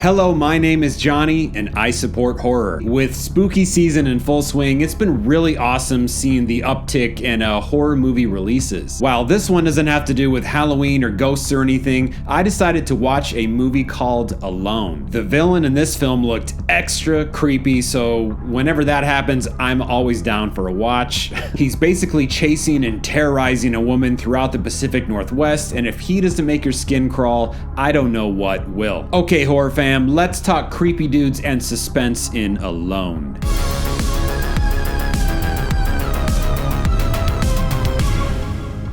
Hello, my name is Johnny, and I support horror. With spooky season in full swing, it's been really awesome seeing the uptick in horror movie releases. While this one doesn't have to do with Halloween or ghosts or anything, I decided to watch a movie called Alone. The villain in this film looked extra creepy, so whenever that happens, I'm always down for a watch. He's basically chasing and terrorizing a woman throughout the Pacific Northwest, and if he doesn't make your skin crawl, I don't know what will. Okay, horror fans, let's talk creepy dudes and suspense in Alone.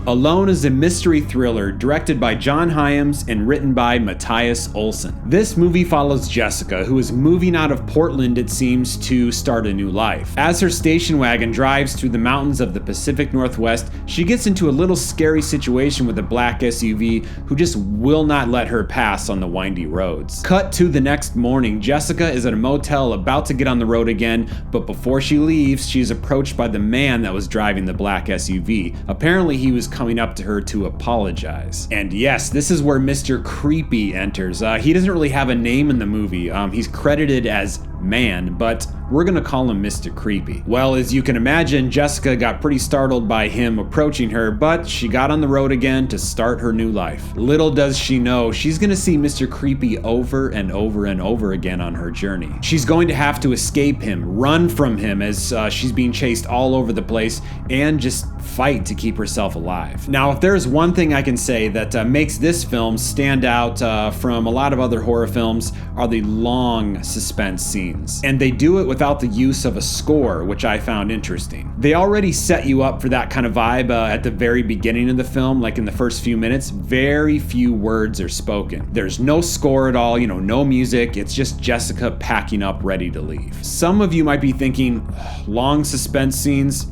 Alone is a mystery thriller directed by John Hyams and written by Mattias Olsson. This movie follows Jessica, who is moving out of Portland, it seems, to start a new life. As her station wagon drives through the mountains of the Pacific Northwest, she gets into a little scary situation with a black SUV who just will not let her pass on the windy roads. Cut to the next morning, Jessica is at a motel about to get on the road again, but before she leaves, she is approached by the man that was driving the black SUV. Apparently, he was coming up to her to apologize. And yes, this is where Mr. Creepy enters. He doesn't really have a name in the movie. He's credited as Man, but we're gonna call him Mr. Creepy. Well, as you can imagine, Jessica got pretty startled by him approaching her, but she got on the road again to start her new life. Little does she know, she's gonna see Mr. Creepy over and over and over again on her journey. She's going to have to escape him, run from him as she's being chased all over the place, and just fight to keep herself alive. Now, if there's one thing I can say that makes this film stand out from a lot of other horror films, are the long suspense scenes. And they do it without the use of a score, which I found interesting. They already set you up for that kind of vibe at the very beginning of the film, like in the first few minutes. Very few words are spoken. There's no score at all, no music. It's just Jessica packing up, ready to leave. Some of you might be thinking, long suspense scenes?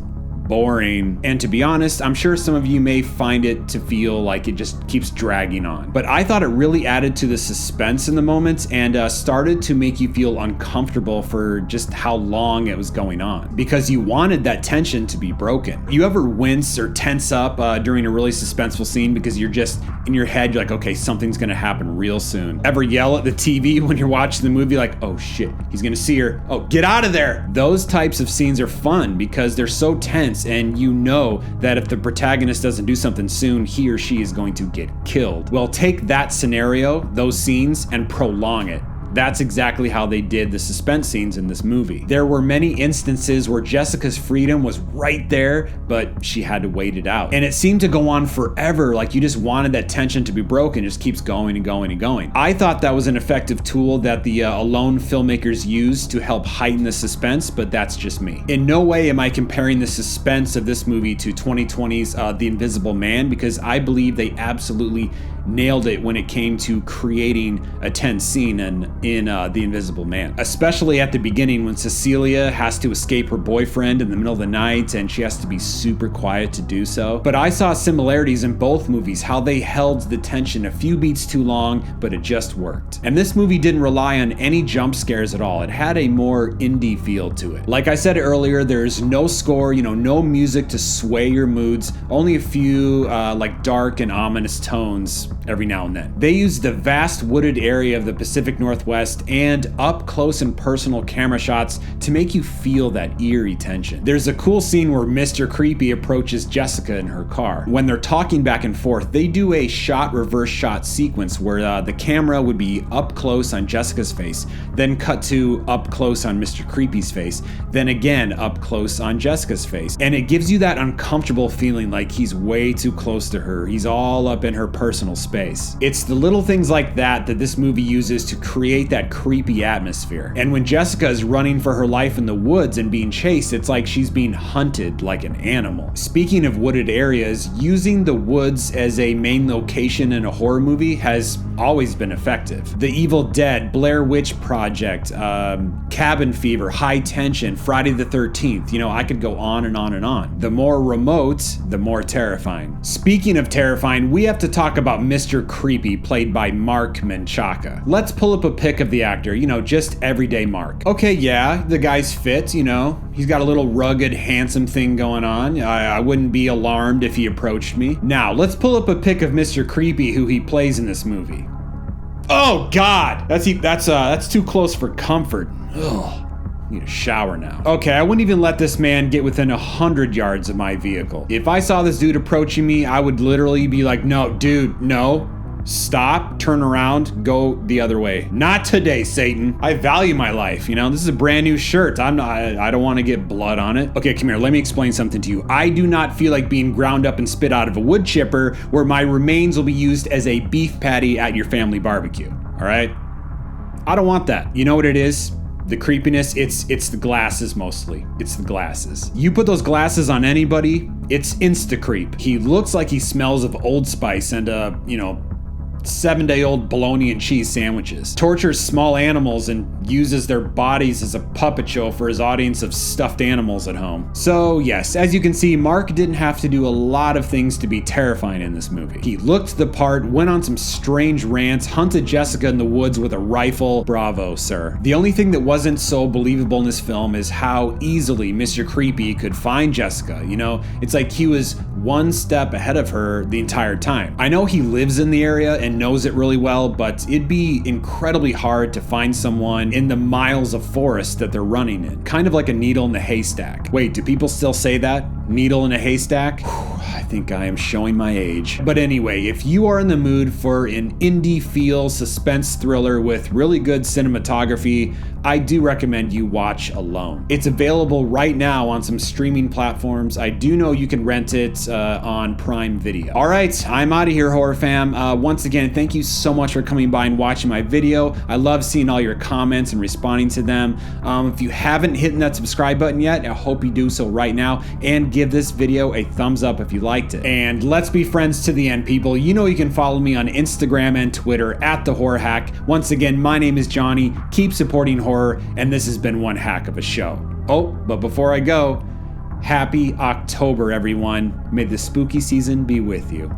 Boring. And to be honest, I'm sure some of you may find it to feel like it just keeps dragging on. But I thought it really added to the suspense in the moments and started to make you feel uncomfortable for just how long it was going on. Because you wanted that tension to be broken. You ever wince or tense up during a really suspenseful scene because you're just, in your head, you're like, okay, something's gonna happen real soon. Ever yell at the TV when you're watching the movie like, oh shit, he's gonna see her. Oh, get out of there. Those types of scenes are fun because they're so tense, and you know that if the protagonist doesn't do something soon, he or she is going to get killed. Well, take that scenario, those scenes, and prolong it. That's exactly how they did the suspense scenes in this movie. There were many instances where Jessica's freedom was right there, but she had to wait it out. And it seemed to go on forever, like you just wanted that tension to be broken, it just keeps going and going and going. I thought that was an effective tool that the Alone filmmakers used to help heighten the suspense, but that's just me. In no way am I comparing the suspense of this movie to 2020's The Invisible Man, because I believe they absolutely nailed it when it came to creating a tense scene in The Invisible Man. Especially at the beginning when Cecilia has to escape her boyfriend in the middle of the night and she has to be super quiet to do so. But I saw similarities in both movies, how they held the tension a few beats too long, but it just worked. And this movie didn't rely on any jump scares at all. It had a more indie feel to it. Like I said earlier, there's no score, no music to sway your moods, only a few like dark and ominous tones every now and then. They used the vast wooded area of the Pacific Northwest and up close and personal camera shots to make you feel that eerie tension. There's a cool scene where Mr. Creepy approaches Jessica in her car. When they're talking back and forth, they do a reverse shot sequence where the camera would be up close on Jessica's face, then cut to up close on Mr. Creepy's face, then again up close on Jessica's face. And it gives you that uncomfortable feeling like he's way too close to her. He's all up in her personal space. It's the little things like that this movie uses to create that creepy atmosphere. And when Jessica is running for her life in the woods and being chased, it's like she's being hunted like an animal. Speaking of wooded areas, using the woods as a main location in a horror movie has always been effective. The Evil Dead, Blair Witch Project, Cabin Fever, High Tension, Friday the 13th, I could go on and on and on. The more remote, the more terrifying. Speaking of terrifying, we have to talk about Mr. Creepy, played by Marc Menchaca. Let's pull up a pic of the actor, just everyday Marc. Okay, yeah, the guy's fit, he's got a little rugged, handsome thing going on. I wouldn't be alarmed if he approached me. Now, let's pull up a pic of Mr. Creepy, who he plays in this movie. Oh God, that's too close for comfort. Ugh. Need a shower now. Okay, I wouldn't even let this man get within 100 yards of my vehicle. If I saw this dude approaching me, I would literally be like, no, dude, no. Stop, turn around, go the other way. Not today, Satan. I value my life, you know? This is a brand new shirt. I don't want to get blood on it. Okay, come here, let me explain something to you. I do not feel like being ground up and spit out of a wood chipper where my remains will be used as a beef patty at your family barbecue, all right? I don't want that. You know what it is? The creepiness, it's the glasses mostly. It's the glasses. You put those glasses on anybody, it's insta-creep. He looks like he smells of Old Spice and, 7-day-old bologna and cheese sandwiches. Tortures small animals and uses their bodies as a puppet show for his audience of stuffed animals at home. So yes, as you can see, Marc didn't have to do a lot of things to be terrifying in this movie. He looked the part, went on some strange rants, hunted Jessica in the woods with a rifle. Bravo, sir. The only thing that wasn't so believable in this film is how easily Mr. Creepy could find Jessica. You know, it's like he was one step ahead of her the entire time. I know he lives in the area and knows it really well, but it'd be incredibly hard to find someone in the miles of forest that they're running in. Kind of like a needle in a haystack. Wait, do people still say that? Needle in a haystack? I think I am showing my age. But anyway, if you are in the mood for an indie feel suspense thriller with really good cinematography, I do recommend you watch Alone. It's available right now on some streaming platforms. I do know you can rent it on Prime Video. All right, I'm out of here, horror fam. Once again, thank you so much for coming by and watching my video. I love seeing all your comments and responding to them. If you haven't hit that subscribe button yet, I hope you do so right now, and give this video a thumbs up if you liked it. And let's be friends to the end, people. You know you can follow me on Instagram and Twitter at The Horror Hack. Once again, my name is Johnny. Keep supporting horror, and this has been one hack of a show. Oh, but before I go, happy October, everyone. May the spooky season be with you.